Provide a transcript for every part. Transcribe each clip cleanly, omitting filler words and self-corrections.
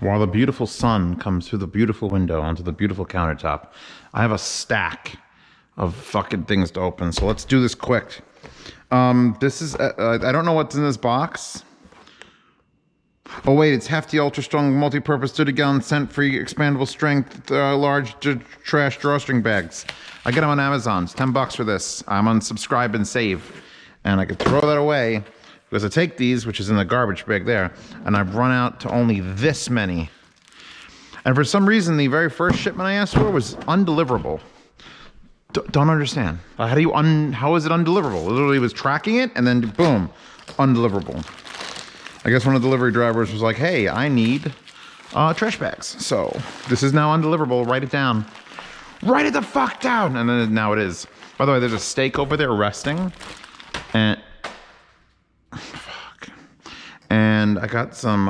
while the beautiful sun comes through the beautiful window onto the beautiful countertop, I have a stack of fucking things to open. So let's do this quick. This is, I don't know what's in this box. Oh wait, it's hefty, ultra strong, multi-purpose 30-gallon scent-free, expandable strength, large trash drawstring bags. I get them on Amazon. It's $10 for this. I'm on subscribe and save, and I could throw that away because I take these, which is in the garbage bag there, and I've run out to only this many. And for some reason, the very first shipment I asked for was undeliverable. Don't understand. How is it undeliverable? It literally was tracking it, and then boom, undeliverable. I guess one of the delivery drivers was like, hey, I need trash bags. So this is now undeliverable. Write it down. Write it the fuck down. And then now it is. By the way, there's a steak over there resting. And fuck. And I got some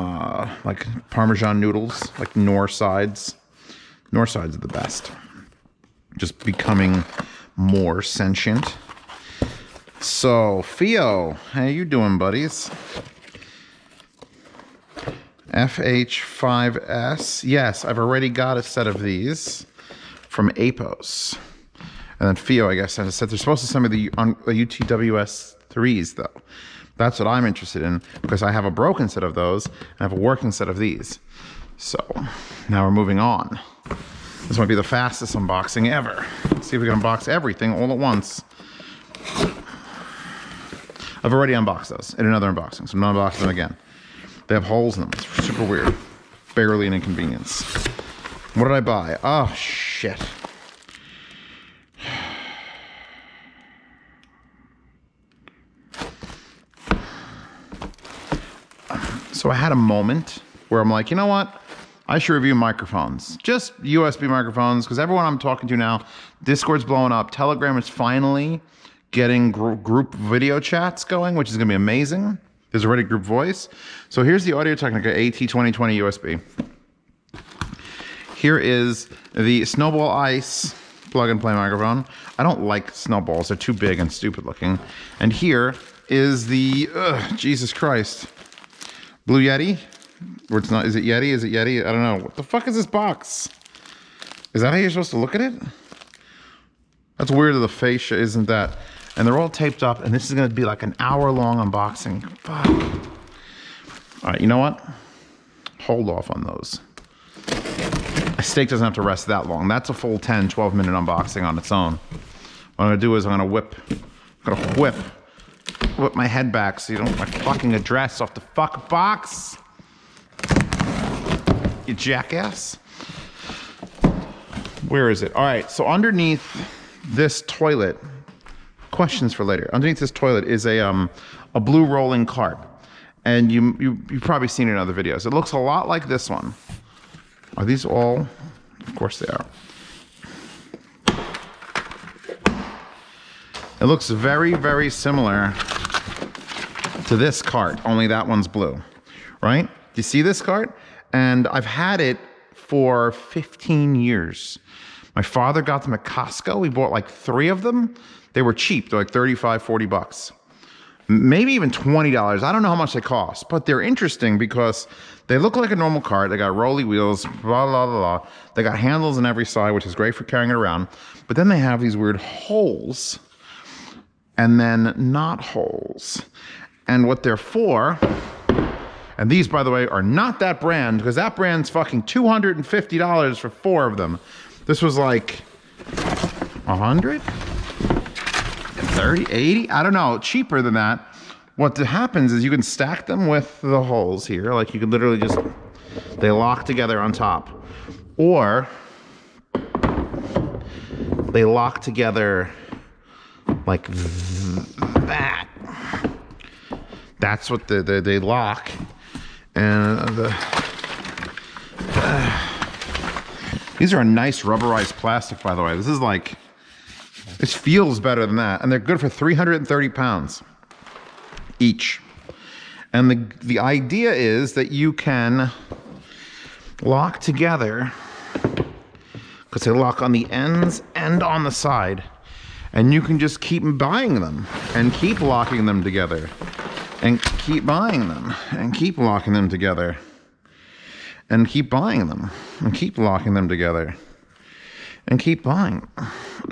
like Parmesan noodles, like Knorr sides. Knorr sides are the best. Just becoming more sentient. So FiiO, how you doing, buddies? FH5S. Yes, I've already got a set of these from Apos. And then FiiO, I guess, I said they're supposed to send me the UTWS 3s, though. That's what I'm interested in, because I have a broken set of those, and I have a working set of these. So, now we're moving on. This might be the fastest unboxing ever. Let's see if we can unbox everything all at once. I've already unboxed those in another unboxing, so I'm not unboxing them again. They have holes in them. It's super weird. Barely an inconvenience. What did I buy? Oh, shit. So I had a moment where I'm like, you know what? I should review microphones. Just USB microphones, because everyone I'm talking to now, Discord's blowing up. Telegram is finally getting group video chats going, which is going to be amazing. There's already group voice. So here's the Audio-Technica AT2020 USB. Here is the Snowball Ice plug-and-play microphone. I don't like snowballs. They're too big and stupid looking. And here is the, Jesus Christ, Blue Yeti. Or it's not, is it Yeti? Is it Yeti? I don't know. What the fuck is this box? Is that how you're supposed to look at it? That's weird that the fascia isn't that. And they're all taped up, and this is gonna be like an hour-long unboxing. Fuck. All right, you know what? Hold off on those. A steak doesn't have to rest that long. That's a full 10, 12-minute unboxing on its own. What I'm gonna do is I'm gonna whip my head back so you don't my fucking address off the fuck box. You jackass. Where is it? All right, so underneath this toilet, questions for later. Underneath this toilet is a blue rolling cart, and you've probably seen it in other videos. It looks a lot like this one. Are these all? Of course they are. It looks very, very similar to this cart, only that one's blue, right? Do you see this cart? And I've had it for 15 years. My father got them at Costco. We bought like 3 of them. They were cheap. They're like 35, 40 bucks. Maybe even $20. I don't know how much they cost, but they're interesting because they look like a normal cart. They got rolly wheels, blah, blah, blah, blah. They got handles on every side, which is great for carrying it around. But then they have these weird holes and then not holes. And what they're for, and these, by the way, are not that brand, because that brand's fucking $250 for 4 of them. This was like 100? 30, 80? I don't know, cheaper than that. What happens is you can stack them with the holes here. Like you could literally just, they lock together on top. Or they lock together like that. That's what they lock. And these are a nice rubberized plastic, by the way. This is like, this feels better than that. And they're good for 330 pounds each. And the idea is that you can lock together, because they lock on the ends and on the side. And you can just keep buying them and keep locking them together and keep buying them and keep locking them together. and keep buying them and keep locking them together and keep buying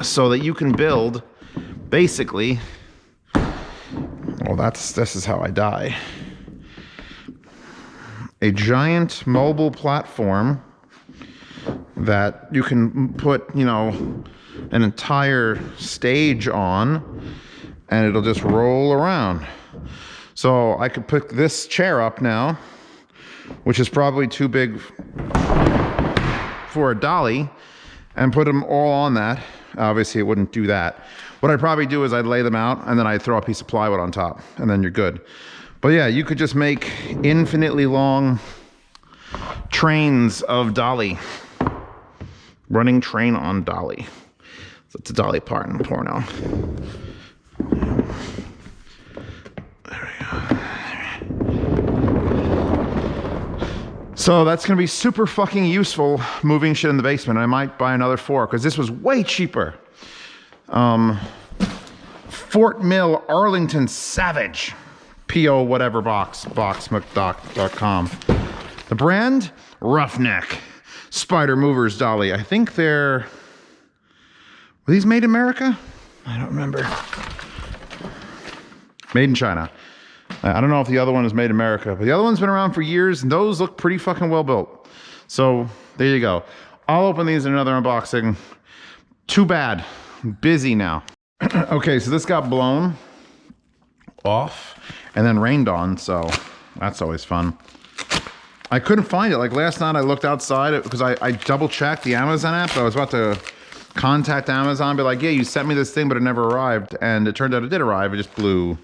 so that you can build basically, well, this is how I die. A giant mobile platform that you can put, you know, an entire stage on, and it'll just roll around. So I could pick this chair up now, which is probably too big for a dolly, and put them all on that. Obviously, it wouldn't do that. What I'd probably do is I'd lay them out, and then I'd throw a piece of plywood on top, and then you're good. But yeah, you could just make infinitely long trains of dolly. Running train on dolly. So it's a dolly part in porno. There we go. So that's gonna be super fucking useful moving shit in the basement. I might buy another 4 because this was way cheaper. Fort Mill Arlington Savage. FiiO whatever box.com. The brand, Roughneck. Spider Movers dolly. I think were these made in America? I don't remember. Made in China. I don't know if the other one is made in America, but the other one's been around for years, and those look pretty fucking well built. So there you go. I'll open these in another unboxing. Too bad. I'm busy now. Okay, so this got blown off and then rained on, so that's always fun. I couldn't find it. Like last night I looked outside because I double checked the Amazon app. I was about to contact Amazon, be like, yeah, you sent me this thing, but it never arrived. And it turned out it did arrive. It just blew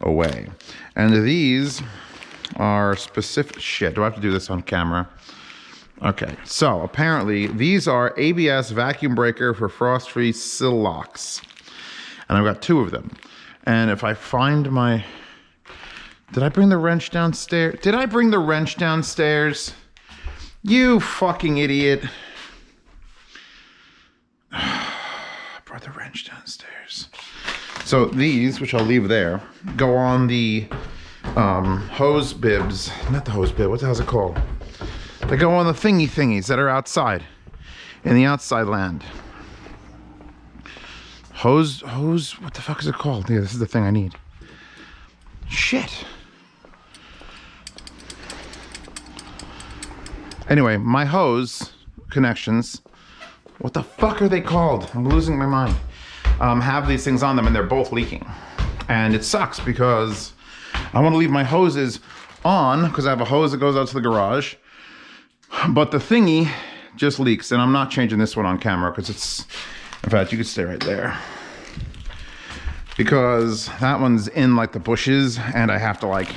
away. And these are specific. Shit, do I have to do this on camera? Okay, so apparently these are ABS vacuum breaker for frost-free sill locks. And I've got 2 of them. And if I find my... Did I bring the wrench downstairs? Did I bring the wrench downstairs? You fucking idiot. I brought the wrench downstairs. So these, which I'll leave there, go on the hose bibs. Not the hose bib, what the hell is it called? They go on the thingies that are outside, in the outside land. Hose, what the fuck is it called? Yeah, this is the thing I need. Shit. Anyway, my hose connections, what the fuck are they called? I'm losing my mind. Have these things on them and they're both leaking. And it sucks because I want to leave my hoses on because I have a hose that goes out to the garage. But the thingy just leaks, and I'm not changing this one on camera because it's, in fact, you could stay right there. Because that one's in like the bushes and I have to like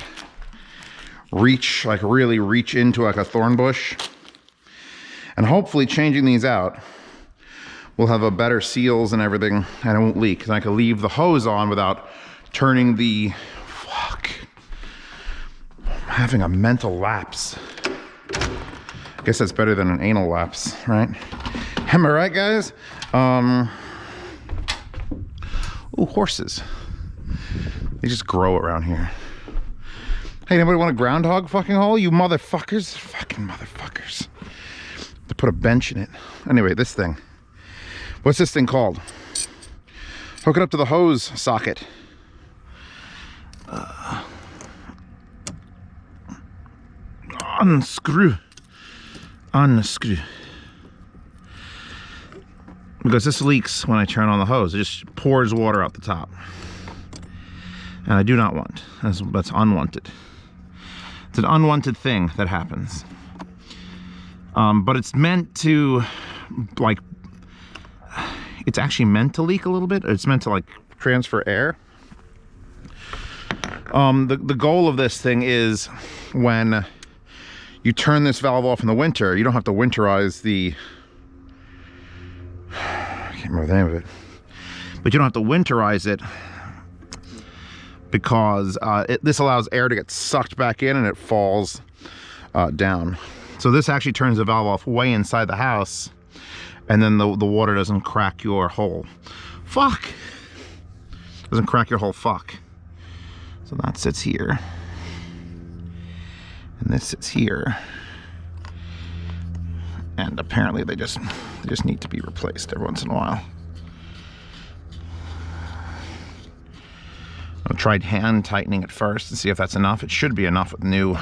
reach, like really reach into like a thorn bush. And hopefully changing these out will have a better seals and everything and it won't leak. And I can leave the hose on without turning the, fuck. I'm having a mental lapse. I guess that's better than an anal lapse, right? Am I right, guys? Ooh, horses. They just grow around here. Hey, anybody want a groundhog fucking hole? You motherfuckers. Fucking motherfuckers. To put a bench in it. Anyway, this thing. What's this thing called? Hook it up to the hose socket. Unscrew. Unscrew. Because this leaks when I turn on the hose. It just pours water out the top. And I do not want. That's unwanted. It's an unwanted thing that happens. But it's meant to, like, it's actually meant to leak a little bit. It's meant to, like, transfer air. The goal of this thing is when you turn this valve off in the winter, you don't have to winterize the... I can't remember the name of it. But you don't have to winterize it because this allows air to get sucked back in and it falls down. So this actually turns the valve off way inside the house and then the water doesn't crack your hole. Fuck! Doesn't crack your whole fuck. So that sits here. And this sits here. And apparently they just need to be replaced every once in a while. I'll try hand tightening it first and see if that's enough. It should be enough with new.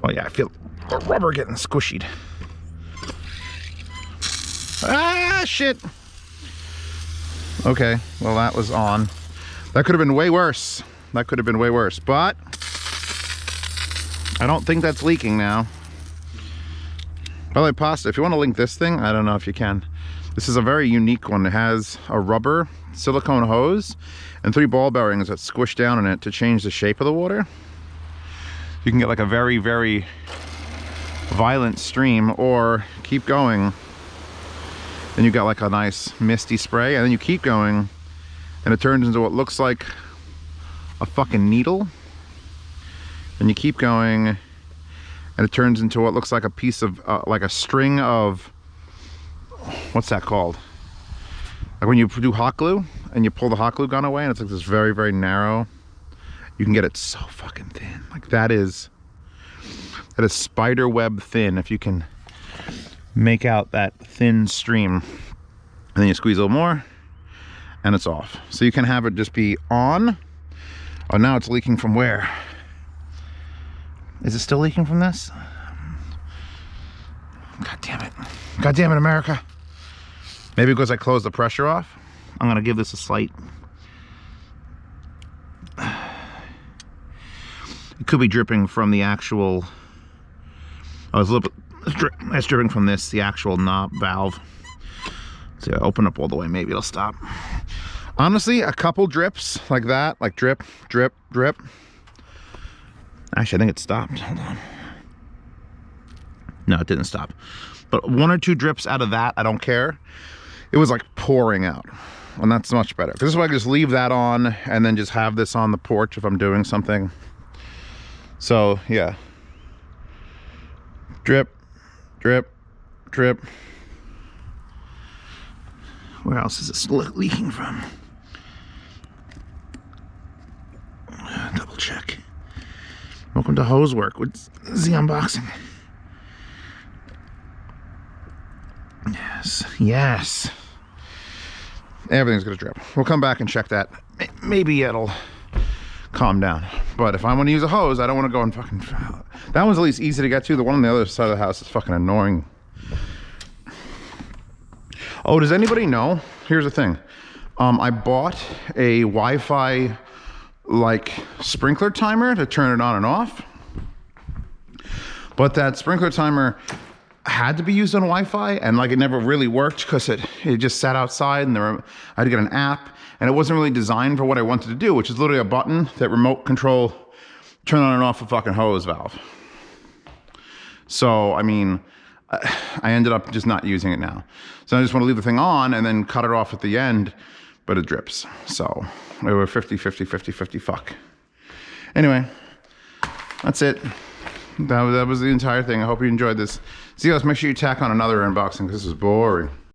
Oh yeah, I feel the rubber getting squishied. Ah, shit. Okay, well that was on. That could have been way worse. That could have been way worse, but I don't think that's leaking now. By the way, Pasta, if you want to link this thing, I don't know if you can. This is a very unique one. It has a rubber silicone hose and 3 ball bearings that squish down in it to change the shape of the water. You can get like a very, very violent stream, or keep going. Then you got like a nice misty spray, and then you keep going and it turns into what looks like a fucking needle. And you keep going and it turns into what looks like a piece of like a string of, what's that called? Like when you do hot glue and you pull the hot glue gun away and it's like this very, very narrow. You can get it so fucking thin. Like that is spider web thin. If you can make out that thin stream, and then you squeeze a little more and it's off. So you can have it just be on. Oh, now it's leaking from where? Is it still leaking from this? God damn it. God damn it, America. Maybe because I closed the pressure off. I'm gonna give this a slight. It could be dripping from the actual. Oh, it's a little bit. It's dripping from this, the actual knob valve. So I open up all the way, maybe it'll stop. Honestly, a couple drips like that, like drip, drip, drip. Actually, I think it stopped. Hold on. No, it didn't stop. But 1 or 2 drips out of that, I don't care. It was like pouring out. And that's much better. Because this way I can just leave that on and then just have this on the porch if I'm doing something. So, yeah. Drip, drip, drip. Where else is this leaking from? Double check. Welcome to Hose Work with Z Unboxing. Yes, yes. Everything's gonna drip. We'll come back and check that. Maybe it'll calm down. But if I want to use a hose, I don't want to go and fucking. That one's at least easy to get to. The one on the other side of the house is fucking annoying. Oh, does anybody know? Here's the thing. I bought a Wi-Fi like sprinkler timer to turn it on and off. But that sprinkler timer had to be used on Wi-Fi, and like it never really worked because it just sat outside, and I had to get an app, and it wasn't really designed for what I wanted to do, which is literally a button that remote control turn on and off a fucking hose valve. So I mean, I ended up just not using it now. So I just want to leave the thing on and then cut it off at the end, but it drips. So we were 50, 50, 50, 50, fuck. Anyway, that's it. That was the entire thing. I hope you enjoyed this. Zeos, make sure you tack on another unboxing because this is boring.